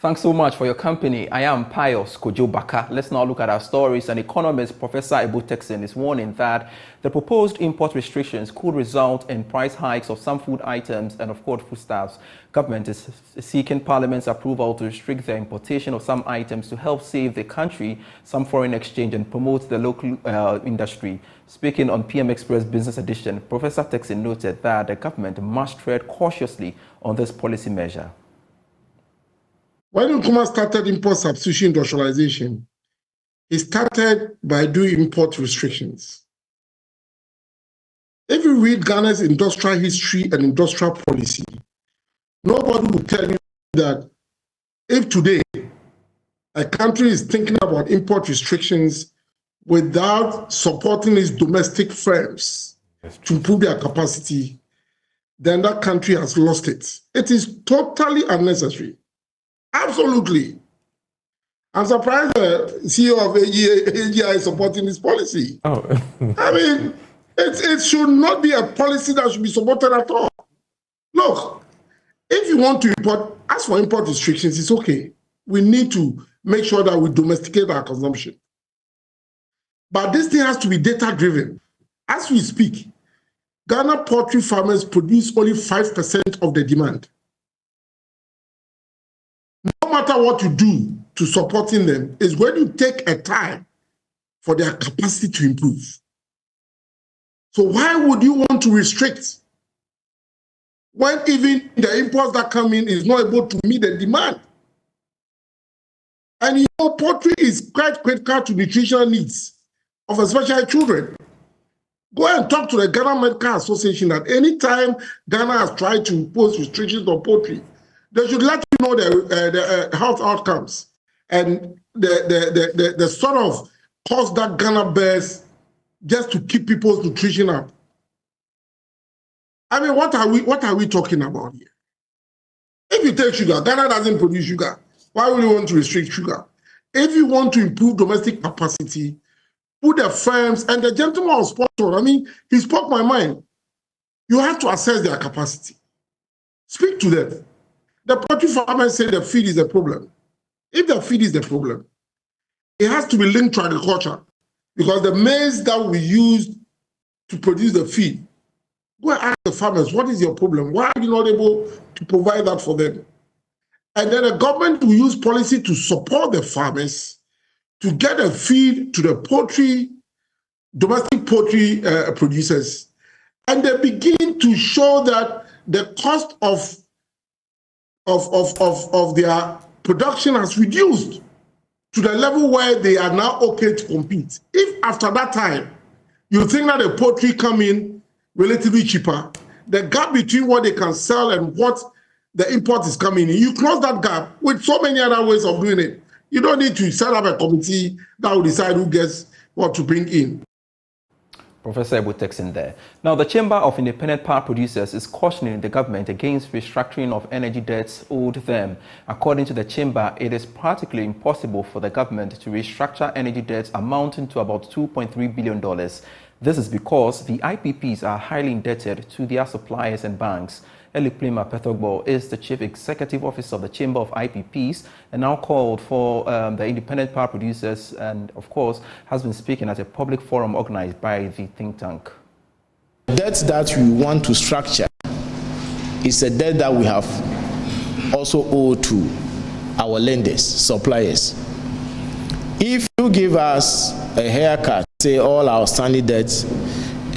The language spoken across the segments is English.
Thanks so much for your company. I am Pious, Kojo Backah. Let's now look at our stories. An economist, Professor Alo Dongo, is warning that the proposed import restrictions could result in price hikes of some food items and, of course, foodstuffs. Government is seeking Parliament's approval to restrict the importation of some items to help save the country some foreign exchange and promote the local industry. Speaking on PM Express Business Edition, Professor Dongo noted that the government must tread cautiously on this policy measure. When Nkrumah started import substitution industrialization, he started by doing import restrictions. If you read Ghana's industrial history and industrial policy, nobody will tell you that if today a country is thinking about import restrictions without supporting its domestic firms to improve their capacity, then that country has lost it. It is totally unnecessary. Absolutely. I'm surprised the CEO of AGI is supporting this policy. Oh. I mean, it should not be a policy that should be supported at all. Look, if you want to import, as for import restrictions, it's okay. We need to make sure that we domesticate our consumption. But this thing has to be data-driven. As we speak, Ghana poultry farmers produce only 5% of the demand. No matter what you do to supporting them, is when you take a time for their capacity to improve. So why would you want to restrict when even the imports that come in is not able to meet the demand? And you know, poultry is quite critical to nutritional needs of especially children. Go and talk to the Ghana Medical Association that anytime Ghana has tried to impose restrictions on poultry, they should let you know the health outcomes and the sort of cost that Ghana bears just to keep people's nutrition up. I mean, what are we talking about here? If you take sugar, Ghana doesn't produce sugar. Why would you want to restrict sugar? If you want to improve domestic capacity, put the firms, and the gentleman was sponsored. I mean, he spoke my mind. You have to assess their capacity. Speak to them. The poultry farmers say the feed is the problem. If the feed is the problem, it has to be linked to agriculture, because the maize that we use to produce the feed, go and ask the farmers, what is your problem? Why are you not able to provide that for them? And then the government will use policy to support the farmers to get a feed to the poultry, domestic poultry producers. And they begin to show that the cost of their production has reduced to the level where they are now okay to compete. If after that time, you think that the poultry come in relatively cheaper, the gap between what they can sell and what the import is coming in, you close that gap with so many other ways of doing it. You don't need to set up a committee that will decide who gets what to bring in. Professor Alo Dongo there. Now, the Chamber of Independent Power Producers is cautioning the government against restructuring of energy debts owed them. According to the Chamber, it is practically impossible for the government to restructure energy debts amounting to about $2.3 billion. This is because the IPPs are highly indebted to their suppliers and banks. Backah is the Chief Executive Officer of the Chamber of IPPs and now called for the independent power producers and, of course, has been speaking at a public forum organized by the think tank. The debt that we want to structure is a debt that we have also owed to our lenders, suppliers. If you give us a haircut, say all our standing debts,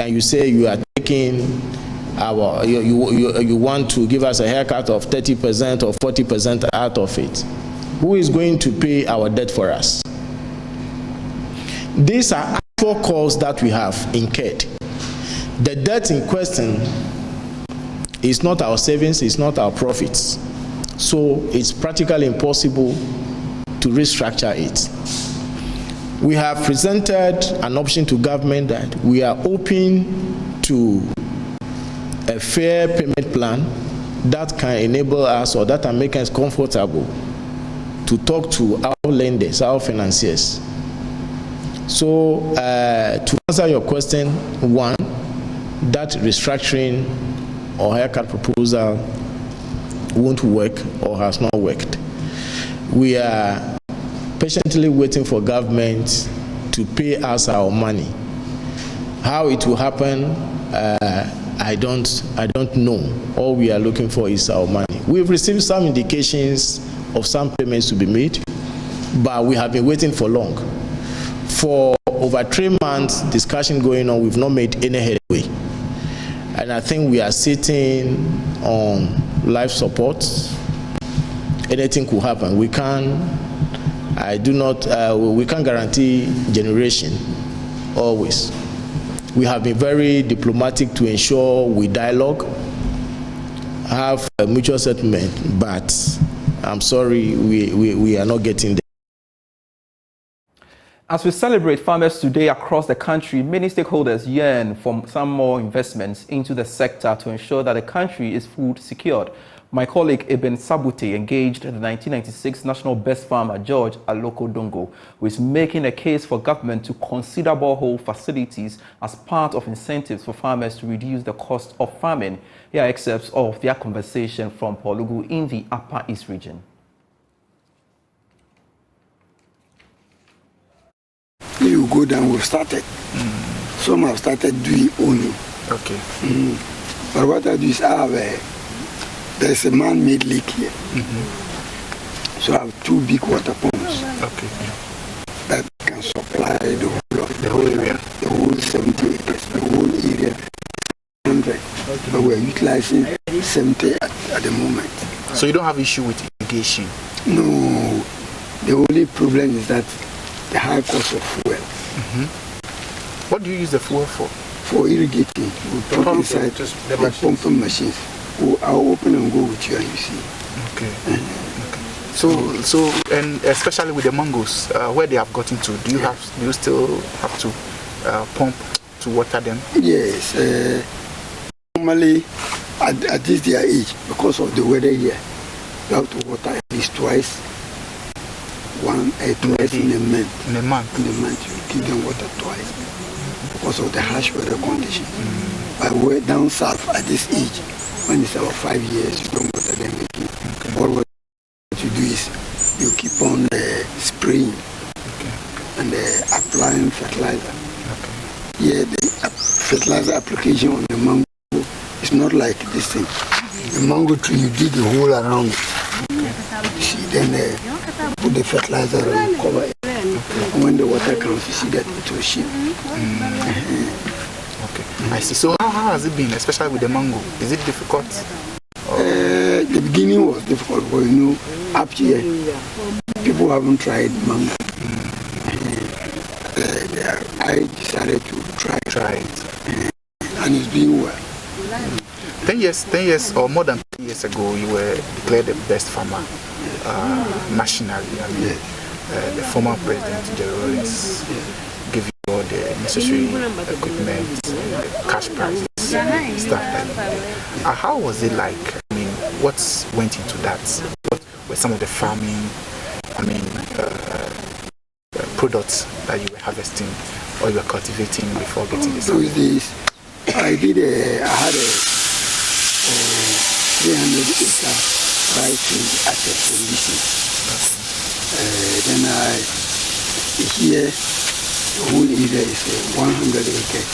and you say you are taking you want to give us a haircut of 30% or 40% out of it, who is going to pay our debt for us? These are actual costs that we have incurred. The debt in question is not our savings, it's not our profits. So it's practically impossible to restructure it. We have presented an option to government that we are open to a fair payment plan that can enable us or that can make us comfortable to talk to our lenders, our financiers. So to answer your question, one, that restructuring or haircut proposal won't work or has not worked. We are patiently waiting for government to pay us our money. How it will happen, I don't know. All we are looking for is our money. We've received some indications of some payments to be made, but we have been waiting for long. For over 3 months, discussion going on, we've not made any headway. And I think we are sitting on life support. Anything could happen. We can't guarantee generation always. We have been very diplomatic to ensure we dialogue, have a mutual settlement, but I'm sorry, we are not getting there. As we celebrate Farmers Today across the country, many stakeholders yearn for some more investments into the sector to ensure that the country is food secured. My colleague Ibn Sabute engaged the 1996 National Best Farmer, George Alo Dongo, who is making a case for government to consider borehole facilities as part of incentives for farmers to reduce the cost of farming. Here are excerpts of their conversation from Polugu in the Upper East region. You go down, we've started. Some have started doing only. Okay. But what I do is there's a man-made lake here. So I have 2 big water pumps. Okay. That can supply the whole area. The whole 70 acres, the whole area, 100. Okay. But we're utilizing 70 at the moment. So you don't have issue with irrigation? No. The only problem is that the high cost of fuel. What do you use the fuel for? For irrigating. We put inside the pumping machines. I'll open and go with you and you see. Okay. So and especially with the mangoes, where they have gotten to, do you still have to pump to water them? Yes. Normally, at this their age, because of the weather here, you have to water at least twice. Twice in a month. In a month? In a month, you give them water twice because of the harsh weather conditions. But we're down south at this age, when it's about 5 years, you don't water them again. Okay. All what you do is you keep on spraying and applying fertilizer. Okay. Yeah, the fertilizer application on the mango is not like this thing. The mango tree, you dig a hole around it. You see, then put the fertilizer and cover it. And when the water comes, you see that it will shift. Okay, I see. So how has it been, especially with the mango? Is it difficult? The beginning was difficult, but up here, people haven't tried mango. I decided to try it. And it's doing well. 10 years or more than 10 years ago, you were declared the best farmer nationally. I mean, the former president, Jerry Rawlings, gave you all the necessary equipment, cash prizes, stuff like that. How was it like? I mean, what went into that? What were some of the farming, products that you were harvesting or you were cultivating before getting this? Those days, I had a 300-acre rice field at a condition. Then here, the whole area is 100 acres.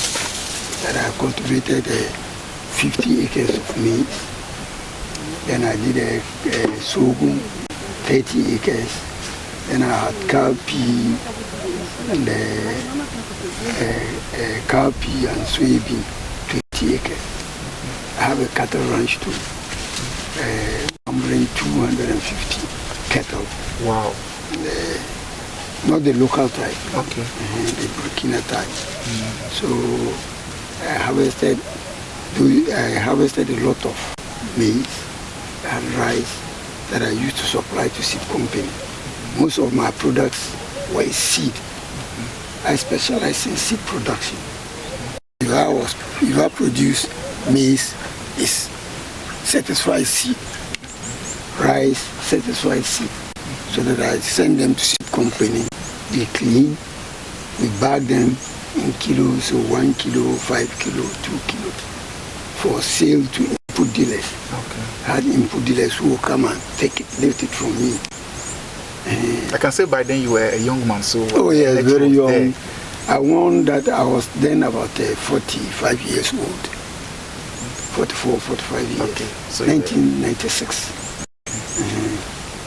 That I cultivated 50 acres of maize. Then I did a sorghum, 30 acres. Then I had cowpea and cowpea and soybean, 20 acres. I have a cattle ranch too. I'm bringing 250 cattle. Wow. Not the local type. Okay. The Burkina type. So I harvested a lot of maize and rice that I used to supply to seed company. Most of my products were seed. I specialize in seed production. If I produce maize, it's satisfied seed. Rice, satisfied seed. So that I send them to seed company. They clean, we bag them in kilos, so 1 kilo, 5 kilo, 2 kilos, for sale to input dealers. Okay. I had input dealers who will come and take it, lift it from me. I can say by then you were a young man, so oh yeah, very young. There. I won that. I was then about 45 years old. 44, 45 years. Okay. So 1996.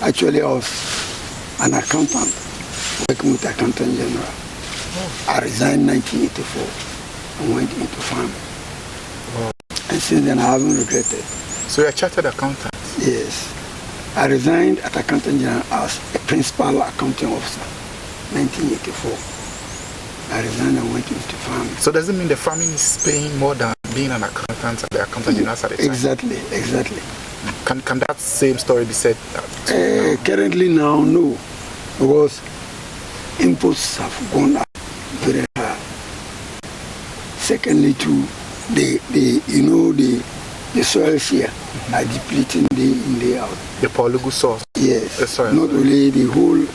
Actually, I was an accountant, working with Accountant General. I resigned 1984 and went into farm. Wow. And since then, I haven't regretted. So you're a chartered accountant? Yes. I resigned at Accountant General as a principal accounting officer, 1984. I resigned and went into farming. So does it mean the farming is paying more than being an accountant at the Accountant General at the time? Exactly, exactly. Can that same story be said? Currently now, no, because inputs have gone up very high. Secondly, too, the soils here are depleting day in, day out. The polygon source? Yes. Not only the whole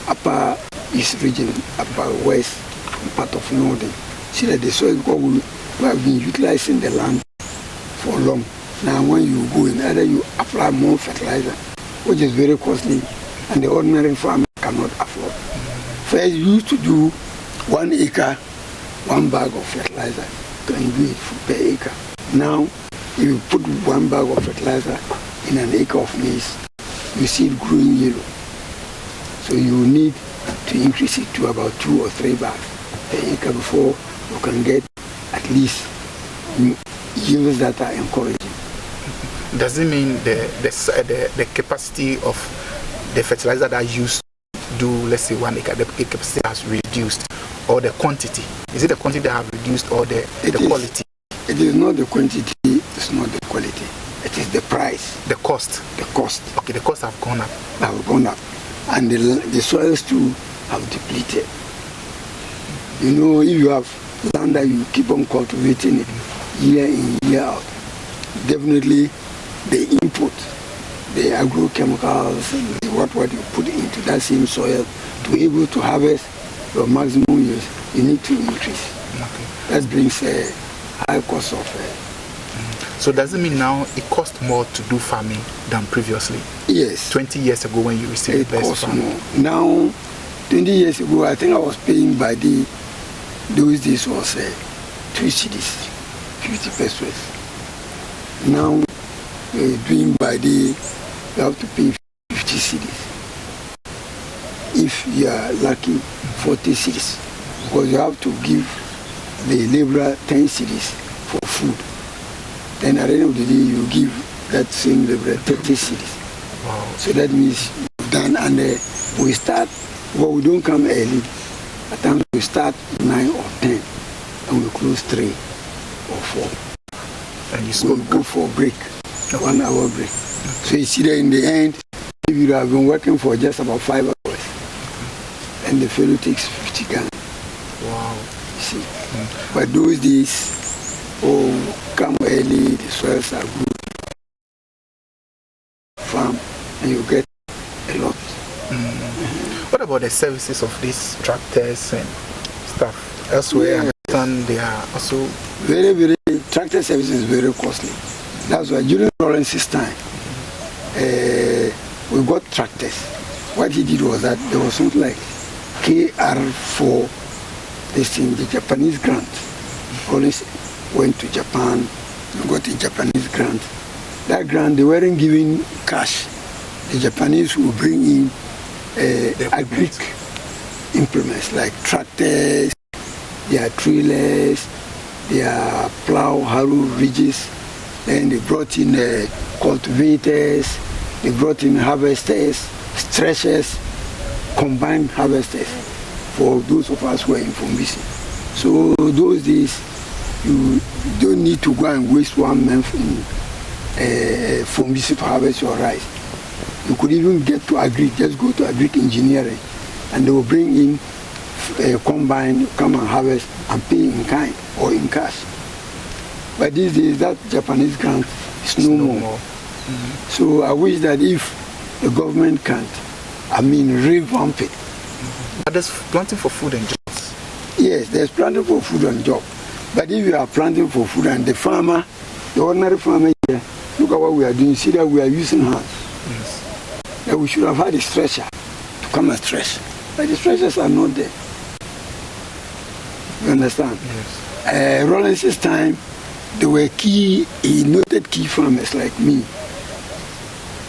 upper east region, upper west, part of northern. See that the soil, we have been utilizing the land for long. Now when you go in, either you apply more fertilizer, which is very costly, and the ordinary farmer cannot afford. First, you used to do 1 acre, 1 bag of fertilizer. You can do it per acre. Now, if you put 1 bag of fertilizer in an acre of maize, you see it growing yellow. So you need to increase it to about 2 or 3 bags per acre before you can get at least yields that are encouraging. Does it mean the capacity of the fertilizer that you used to do, let's say 1 acre, the capacity has reduced, or the quantity? Is it the quantity that have reduced, or the quality? It is not the quantity, it's not the quality. It is the price. The cost? The cost. Okay, the costs have gone up. Have gone up. And the soils too have depleted. You know, if you have land that you keep on cultivating it year in, year out, definitely the input, the agrochemicals, what you put into that same soil to be able to harvest your maximum yield, you need to increase. Okay. That brings a high cost of. So does it mean now it costs more to do farming than previously? Yes. 20 years ago when you received it the best costs farming? more. Now, 20 years ago, I think I was paying by those days was 2 cedis, 50 pesos. Now, doing by day, you have to pay 50 cedis. If you are lucky, 40 cedis, because you have to give the laborer 10 cedis for food. Then at the end of the day, you give that same laborer 30 cedis. Wow. So that means you've done, and we start, well, we don't come early. At times we start 9 or 10, and we close 3 or 4. And you We'll go for a break, 1 hour break. So you see that in the end, if you have been working for just about 5 hours, and the fellow takes 50 Ghana. Wow. You see. But those days, come early, the soils are good. Farm, and you get a lot. What about the services of these tractors and stuff? Elsewhere, I understand they are also very, very, tractor service is very costly. That's why during Lawrence's time, we got tractors. What he did was that there was something like KR4, this thing, the Japanese grant. Always went to Japan, and got a Japanese grant. That grant, they weren't giving cash. The Japanese will bring in agric implements like tractors, their trailers, their plow, harrow ridges. Then they brought in cultivators, they brought in harvesters, threshers, combined harvesters for those of us who are in Fombisi. So those days, you don't need to go and waste 1 month in Fombisi to harvest your rice. You could even get to agric, just go to agric engineering, and they will bring in a combine, come and harvest and pay in kind or in cash. But these days, that Japanese grant is no more. So I wish that if the government can't, revamp it. But there's planting for food and jobs. Yes, there's planting for food and job. But if you are planting for food and the farmer, the ordinary farmer here, look at what we are doing. See that we are using hands. Yes. That we should have had a stretcher to come and stretch. But the stretchers are not there. You understand? Yes. Rollins's time, there were noted key farmers like me.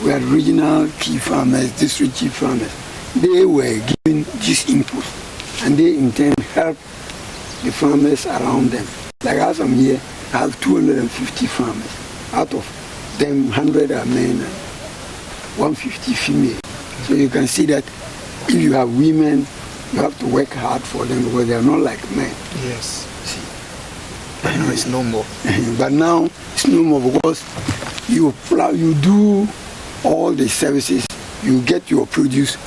We had regional key farmers, district key farmers. They were given this input, and they in turn helped the farmers around them. Like as I'm here, I have 250 farmers. Out of them, 100 are men and 150 female. So you can see that if you have women, you have to work hard for them because they are not like men. Yes. See. But now it's no more. But now it's no more because you do all the services, you get your produce,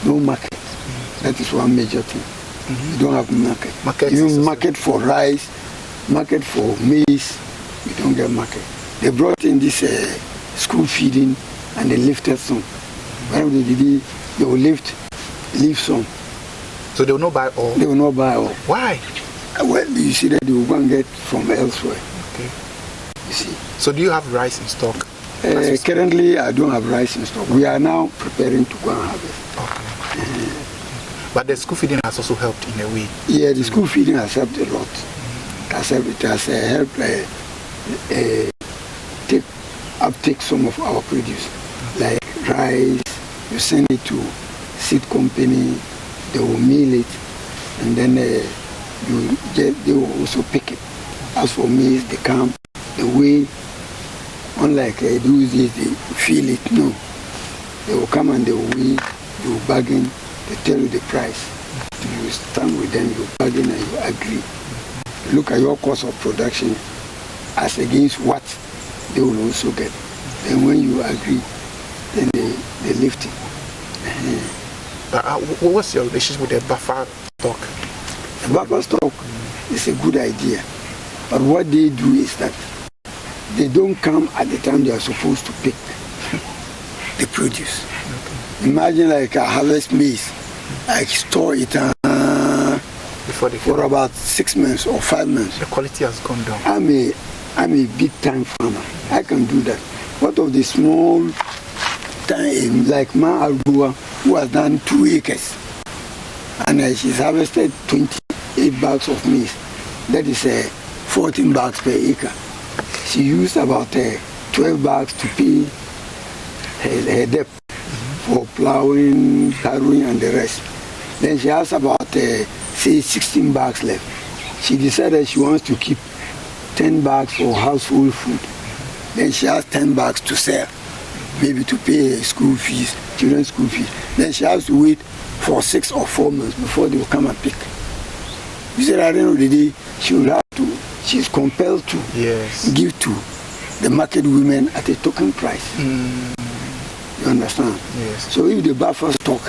no market. That is one major thing. You don't have market. You market for rice, market for maize, you don't get market. They brought in this school feeding and they lifted some. When they did it, they will leave some. So they will not buy all? They will not buy all. Why? Well, you see that they will go and get from elsewhere. Okay. You see. So do you have rice in stock? Currently, I don't have rice in stock. We are now preparing to go and harvest. Okay. But the school feeding has also helped in a way. Yeah, the school feeding has helped a lot. It has helped uptake some of our produce, like rice. You send it to seed company, they will mill it, and then they will also pick it. As for maize, they come, the way, unlike they do this, they feel it. No, they will come and they will weigh, they will bargain, they tell you the price. You stand with them, you bargain and you agree. Look at your cost of production as against what they will also get. Then when you agree, then they lift it. What was your relationship with the buffer stock? The buffer stock is a good idea. But what they do is that they don't come at the time they are supposed to pick the produce. Okay. Imagine like a harvest maize, I store it for about 6 months or 5 months. The quality has gone down. I'm a big time farmer. I can do that. What of the small time, like Ma Albua, who has done 2 acres, and she's harvested 28 bags of maize. That is 14 bags per acre. She used about 12 bags to pay her debt for plowing, harrowing, and the rest. Then she has about, say, 16 bags left. She decided she wants to keep 10 bags for household food. Then she has 10 bags to sell, maybe to pay school fees, children's school fees. Then she has to wait for 6 or 4 months before they will come and pick. You said at the end of the day, she's compelled to give to the market women at a token price. You understand? Yes. So if the buffer stock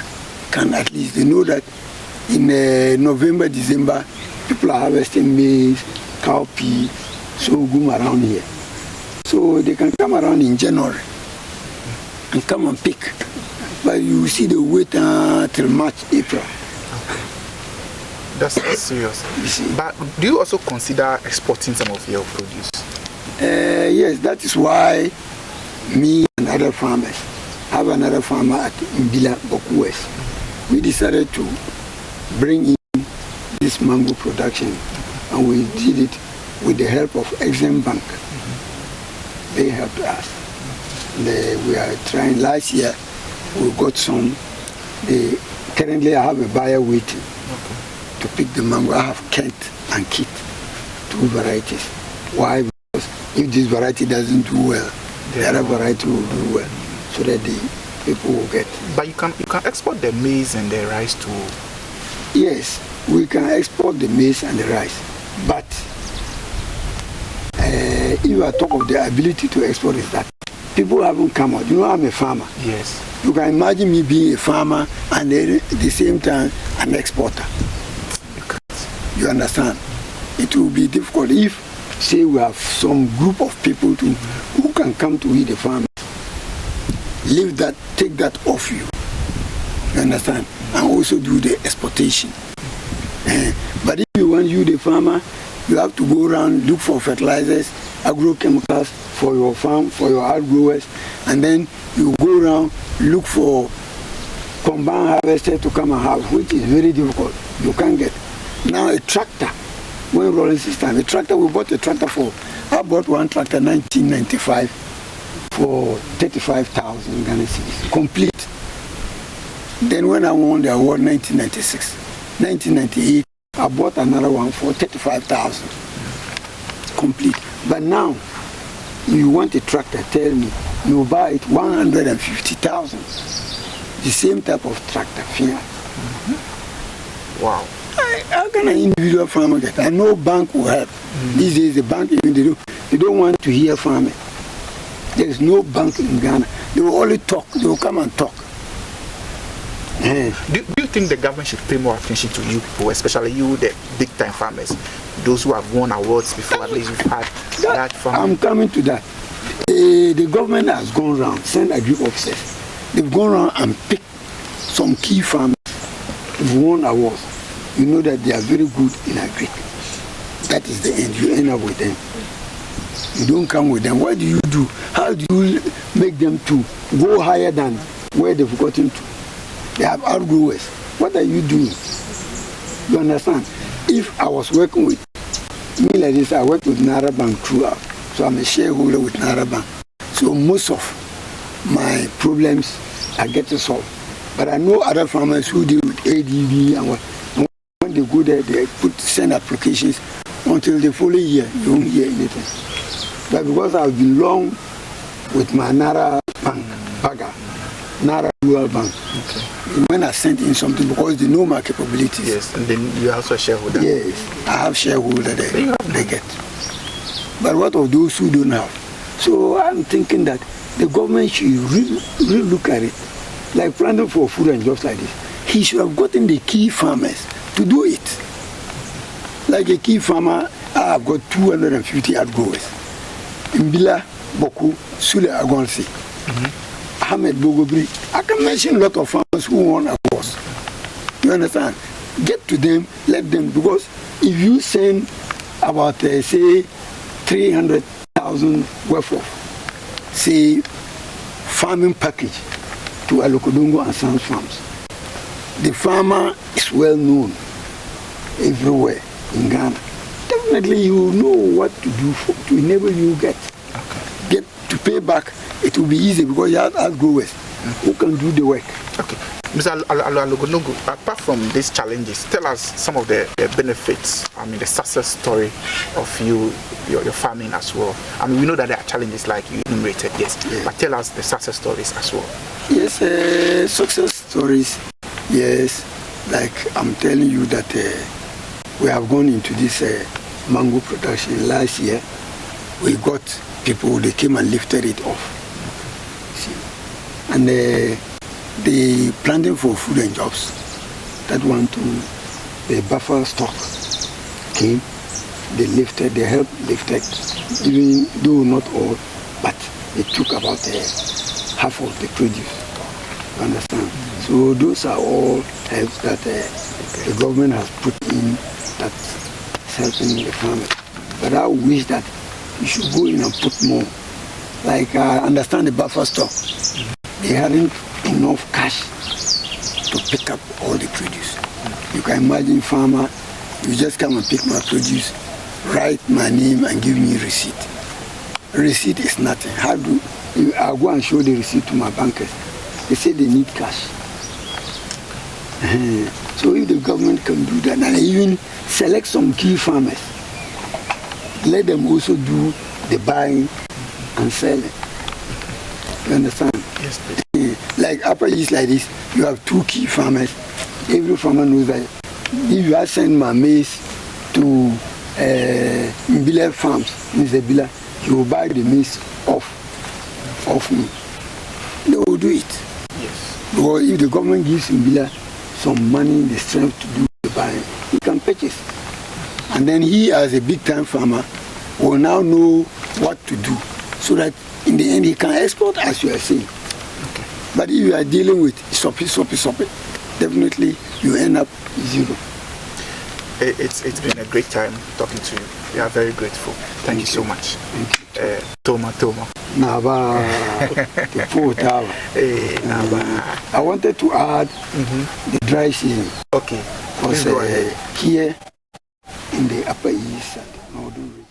can at least, they know that in November, December, people are harvesting maize, cowpea, sorghum around here. So they can come around in January and come and pick. But you see the wait till March, April. That's serious. But do you also consider exporting some of your produce? Yes, that is why me and other farmers have another farmer at Mbila, Bokuwes. We decided to bring in this mango production, and we did it with the help of Exim Bank. They helped us. We are trying. Last year, we got some. Currently, I have a buyer waiting to pick the mango. I have Kent and Kit, 2 varieties. Why? Because if this variety doesn't do well, the other variety will do well, so that the people will get. But you can export the maize and the rice too. Yes, we can export the maize and the rice, but if you are talking of the ability to export, is that people haven't come out. You know, I'm a farmer. Yes. You can imagine me being a farmer and at the same time an exporter. You understand? It will be difficult if, say, we have some group of people who can come to eat the farm, leave that, take that off you. You understand? And also do the exportation. But if you want the farmer, you have to go around, look for fertilizers, agrochemicals for your farm, for your hard growers, and then you go around, look for combine harvester to come and have, which is very difficult. You can't get. Now a tractor, when rolling system, a tractor, we bought a tractor for, I bought one tractor in 1995 for 35,000 Ghana cedis, complete. Then when I won the award 1996, 1998, I bought another one for 35,000, complete. But now, you want a tractor, tell me, you buy it 150,000. The same type of tractor, Fiat. Wow. How can an individual farmer get? I know bank will help. These days, the bank, even they don't want to hear farming. There is no bank in Ghana. They will only talk. They will come and talk. Do you think the government should pay more attention to you people, especially you, the big-time farmers, those who have won awards before? At least you've had that farmer. I'm coming to that. The government has gone around, sent agri officers. They've gone around and picked some key farmers who've won awards. You know that they are very good in agri. That is the end. You end up with them. You don't come with them. What do you do? How do you make them to go higher than where they've gotten to? They have outgrowers. What are you doing? You understand? If I was working with me like this, I work with Naira Bank throughout. So I'm a shareholder with Naira Bank. So most of my problems are getting solved. But I know other farmers who deal with ADB and what. And when they go there, they send applications until the following year. You don't hear anything. But because I've been long with my Naira Bank, Backah, Naira Rural Bank, when I sent in something, because they know my capabilities. Yes, and then you are also a shareholder. Yes, I have shareholder there. They get. But what of those who don't have? So I'm thinking that the government should really look at it, like planting for food and jobs like this. He should have gotten the key farmers to do it. Like a key farmer, I have got 250 outgrowers. Mbila, Boku, Sule Agonsi, Ahmed Bogobri. I can mention a lot of farmers who won awards. You understand? Get to them, let them, because if you send about, say, 300,000 worth of, say, farming package to Alo Dongo and Sons Farms, the farmer is well known everywhere in Ghana. Definitely you will know what to do to enable you get to pay back. It will be easy because you have outgrowers who can do the work. Okay. Mr. Alo Dongo, apart from these challenges, tell us some of the benefits, the success story of your farming as well. We know that there are challenges like you enumerated, yes. But tell us the success stories as well. Yes, success stories, yes. Like I'm telling you that we have gone into this mango production last year. We got people, they came and lifted it off. See? And the planting for food and jobs, that one too, the buffer stock came, they lifted, they helped lifted, even though not all, but they took about half of the produce. You understand? So those are all helps that the government has put in that's helping the farmers. But I wish that you should go in and put more. Like I understand the buffer stock. They hadn't enough cash to pick up all the produce. You can imagine farmer, you just come and pick my produce, write my name and give me receipt. Receipt is nothing. I'll go and show the receipt to my bankers. They say they need cash. So if the government can do that and even select some key farmers, let them also do the buying and selling. You understand? Yes, please. Like upper east like this, you have two key farmers. Every farmer knows that if you are sending my maize to Mbila farms, Mr. Bila, he will buy the maize off me. They will do it. Yes. Because if the government gives Mbila some money, the strength to do the buying, he can purchase. And then he, as a big-time farmer, will now know what to do, so that in the end he can export, as you are saying. Okay. But if you are dealing with soppy, definitely you end up zero. It's been a great time talking to you. We are very grateful. Thank you so much. Thank you. Toma. Naba, the fourth hour. I wanted to add the dry season. Okay. Because here in the Upper East and Northern region.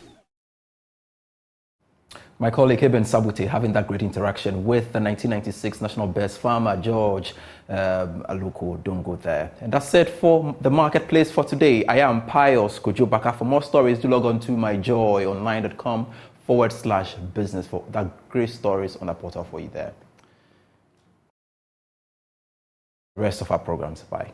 My colleague Eben Sabute having that great interaction with the 1996 National Best Farmer, George Alo Dongo there. And that's it for the marketplace for today. I am Pious Kojo Backah. For more stories, do log on to myjoyonline.com/business for that great stories on the portal for you there. Rest of our programs. Bye.